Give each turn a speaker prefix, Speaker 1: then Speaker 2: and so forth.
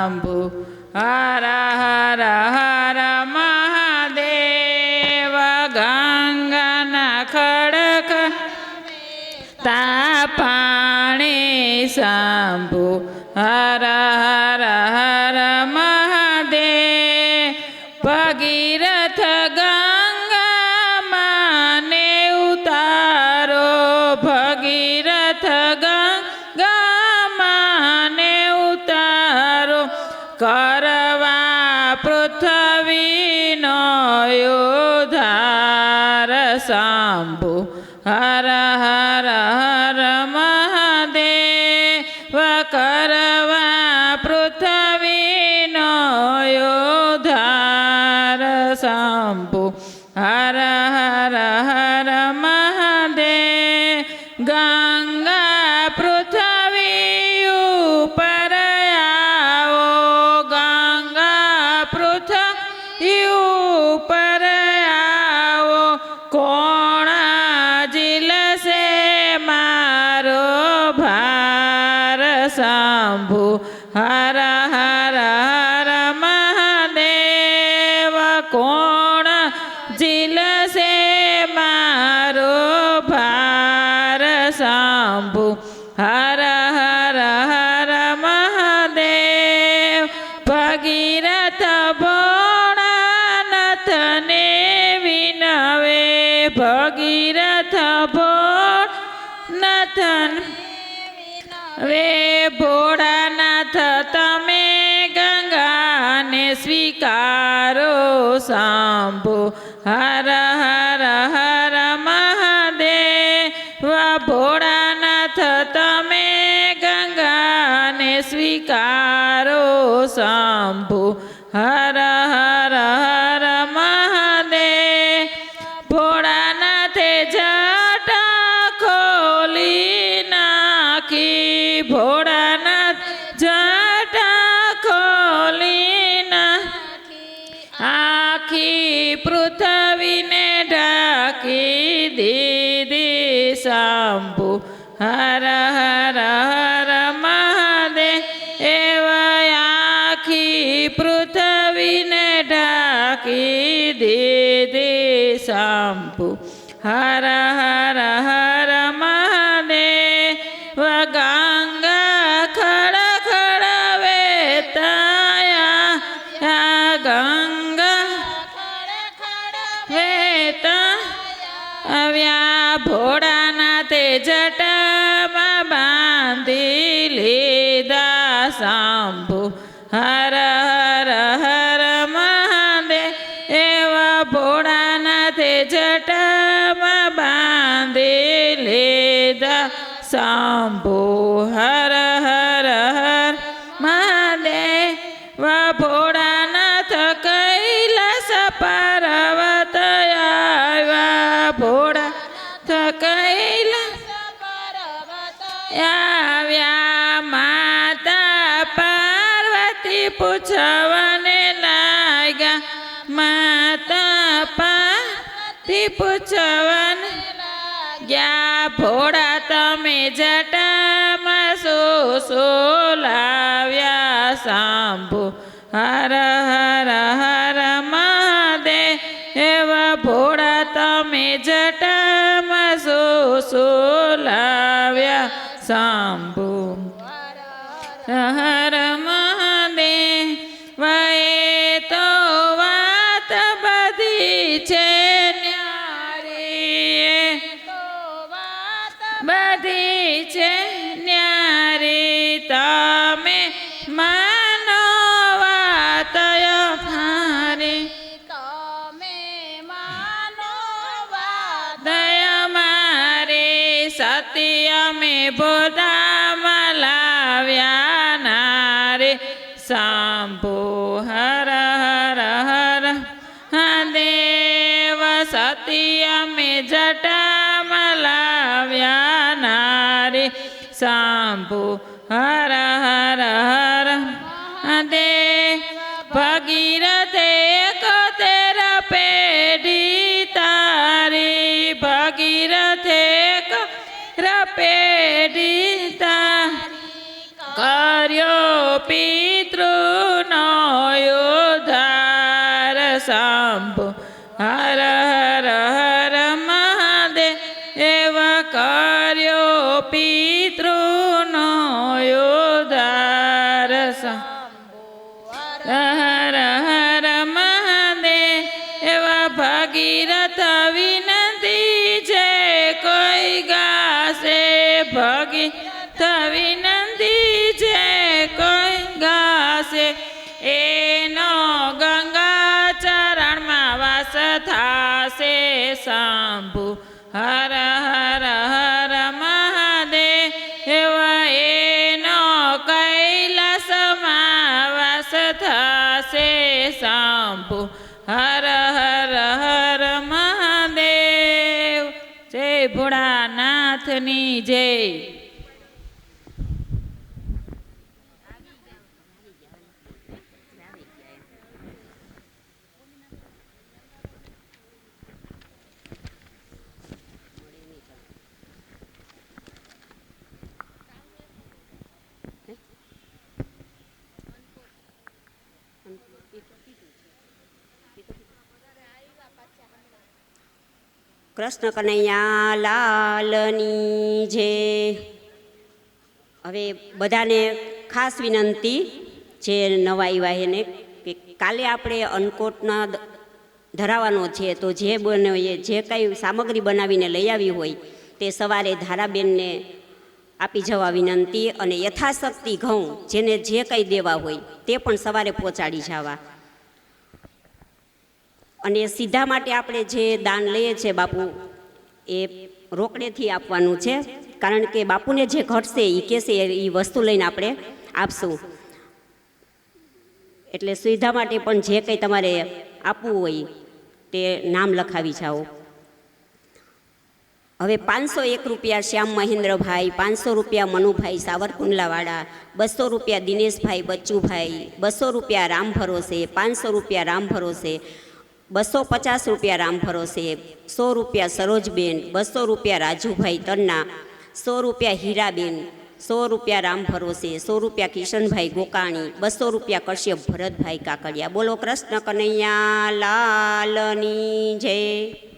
Speaker 1: શંભુ હર હર હર મહાદેવ ગંગાના ખડક તા પાણી શંભુ હર હર હર મહાદેવ ભગીરથ ગંગામાં ને ઉતારો ભગીરથ ગંગામાં ને ઉતારો કરવા પૃથ્વીનો ઉદ્ધાર શંભુ હર હર હર મહાદેવ કરવા પૃથ્વીનો ઉદ્ધાર શંભુ હર હર હર મહાદેવ ગંગા પૃથ્વી ઉપર આવો ગંગા પૃથ્વી ઉપર આવો કોણ જીલશે મારો ભાર શંભુ હર હર હર મહાદેવ કોણ જીલશે મારો ભાર શંભુ હર હર હર મહાદેવ ભગીરથ ભોળાનાથને વિનવે ભગીરથ ભોળાનાથન વે ભોળાનાથ તમે ગંગાને સ્વીકારો શંભુ હર હર હર મહાદેવ ભોળાનાથ તમે ગંગાને સ્વીકારો શંભુ હર હર હર મહાદેવ ભોળાનાથે જટા ખોલી નાખી ભોળાનાથ જટા ખોલી નાખી આખી પૃથ્વીને ઢાંકી દીધી શંભુ હર હર હર મહાદેવ આખી પૃથ્વીને ઢાંકી દીધી શંભુ હર હર હર મહાદેવ ગંગા ખડ ખડ વેતાયા ગંગા વેતા આવ્યા ભોળાનાથે જટામાં બાંધી લીધા શંભુ હર હર હર મહાદેવ એવા ભોળાનાથે જટામાં બાંધી લીધા શંભુ હર હર હર મહાદેવ ભોળાનાથ કૈલાસ પર્વત આવ્યા ભોળાનાથ કૈલાસ પર્વત આવ્યા માતા પાર્વતી પૂછવાને લાગ્યા માતા પાર્વતી પૂછવાને ગયા ભોળા તમે જટામાં લાવ્યા શંભુ હર હર હર મહાદેવ એવા ભોળા તમે જટામાં લાવ્યા શંભુ હર મહાદેવ વય તો વાત બધી છે બધી છે ન્યારી તમે માનો વાત મારી તમે માનો વાત મારી સત્ય મેં બોધામાં લાવ્યા નારે શંભુ હર હર હર દેવ સત્ય મેં જટામાં લાવ્યા નારે શંભુ હર હર હર દેવ ભગીરથે 71 પેઢી તારી ભગીરથે 71 પેઢી તારી કર્યો પિતૃ પિતૃનો ઉદ્ધાર હર હર મહાદેવ એવા ભગીરથ વિનંતી છે કોઈ ગાશે ભગીરથ વિનંતી છે કોઈ ગાશે એનો ગંગા ચરણમાં વાસ થાશે શંભુ હર હર હર મહાદેવ એવા એનો કૈલાસમાં વાસ થશે શંભુ હર હર હર મહાદેવ જય ભોળાનાથની જય.
Speaker 2: કૃષ્ણ કનૈયા લાલની જય. હવે બધાને ખાસ વિનંતી જે નવા આવ્યા એને કે કાલે આપણે અન્નકૂટના ધરાવવાનો છે, તો જે બનાવીએ જે કંઈ સામગ્રી બનાવીને લઈ આવી હોય તે સવારે ધારાબેનને આપી જવા વિનંતી, અને યથાશક્તિ ઘઉં જેને જે કંઈ દેવા હોય તે પણ સવારે પહોંચાડી જવા. અને સીધા માટે આપણે જે દાન લઈએ છીએ બાપુ એ રોકડેથી આપવાનું છે, કારણ કે બાપુને જે ઘટશે એ કહેશે એ વસ્તુ લઈને આપણે આપશું. એટલે સીધા માટે પણ જે કંઈ તમારે આપવું હોય તે નામ લખાવી જાઓ. હવે 501 રૂપિયા શ્યામ મહેન્દ્રભાઈ, 500 રૂપિયા મનુભાઈ સાવરકુંડલાવાળા, 200 રૂપિયા દિનેશભાઈ બચ્ચુભાઈ, 200 રૂપિયા રામ ભરોસે, 500 રૂપિયા રામ ભરોસે, 250 રૂપિયા રામ ભરોસે, 100 રૂપિયા સરોજબેન, 200 રૂપિયા રાજુભાઈ તન્ના, 100 રૂપિયા હીરાબેન, 100 રૂપિયા રામ ભરોસે, 100 રૂપિયા કિશનભાઈ ગોકાણી, 200 રૂપિયા કશ્યપ ભરતભાઈ કાકડિયા. બોલો કૃષ્ણ કનૈયા લાલની જય.